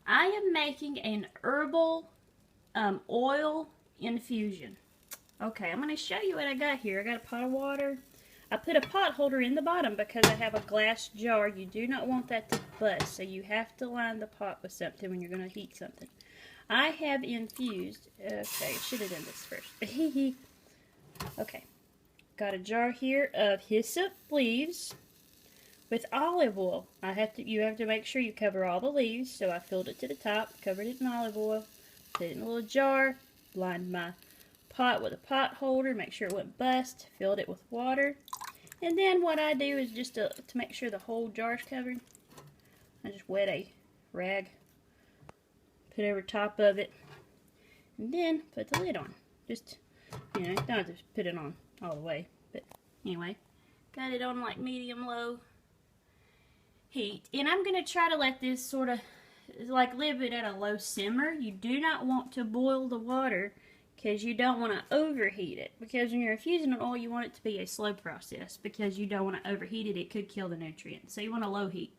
I am making an herbal oil infusion. Okay, I'm going to show you what I got here. I got a pot of water. I put a pot holder in the bottom because I have a glass jar. You do not want that to bust, so you have to line the pot with something when you're going to heat something. I have infused. Okay, should have done this first. Okay, got a jar here of hyssop leaves with olive oil. You have to make sure you cover all the leaves, so I filled it to the top, covered it in olive oil, put it in a little jar, lined my pot with a pot holder, make sure it wouldn't bust, filled it with water. And then what I do is just to make sure the whole jar is covered, I just wet a rag, put over top of it, and then put the lid on. Just, you know, don't have to put it on all the way, but anyway, got it on like medium-low heat. And I'm going to try to let this sort of, like, leave it at a low simmer. You do not want to boil the water because you don't want to overheat it. Because when you're infusing an oil, you want it to be a slow process because you don't want to overheat it. It could kill the nutrients. So you want a low heat.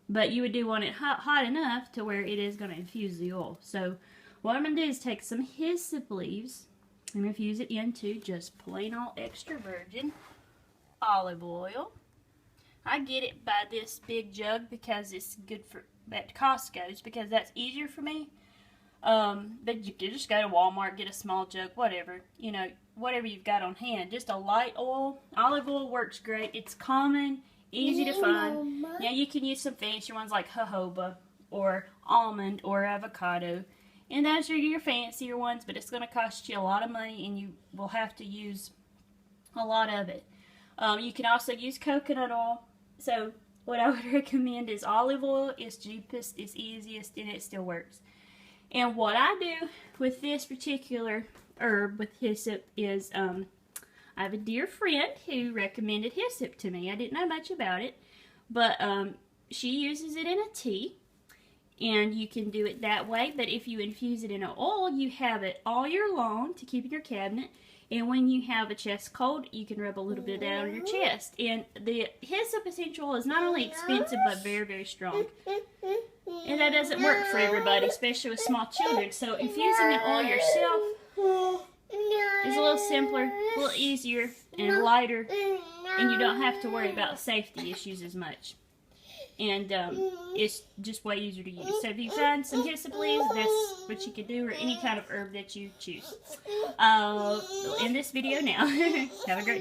But you do want it hot enough to where it is going to infuse the oil. So what I'm going to do is take some hyssop leaves and infuse it into just plain old extra virgin olive oil. I get it by this big jug because it's good for at Costco's because that's easier for me. But you can just go to Walmart, get a small jug, whatever, you know, whatever you've got on hand. Just a light oil. Olive oil works great. It's common, easy to find. Now you can use some fancier ones like jojoba or almond or avocado. And those are your fancier ones, but it's going to cost you a lot of money and you will have to use a lot of it. You can also use coconut oil. So what I would recommend is olive oil. It's cheapest, it's easiest, and it still works. And what I do with this particular herb with hyssop is I have a dear friend who recommended hyssop to me. I didn't know much about it, but she uses it in a tea, and you can do it that way. But if you infuse it in an oil, you have it all year long to keep in your cabinet. And when you have a chest cold, you can rub a little bit of that on your chest. And the hyssop essential oil is not only expensive, but very, very strong. And that doesn't work for everybody, especially with small children. So infusing an oil yourself is a little simpler, a little easier, and lighter. And you don't have to worry about safety issues as much. And it's just way easier to use. So if you find some hyssop leaves, that's what you can do, or any kind of herb that you choose. In this video now. Have a great day.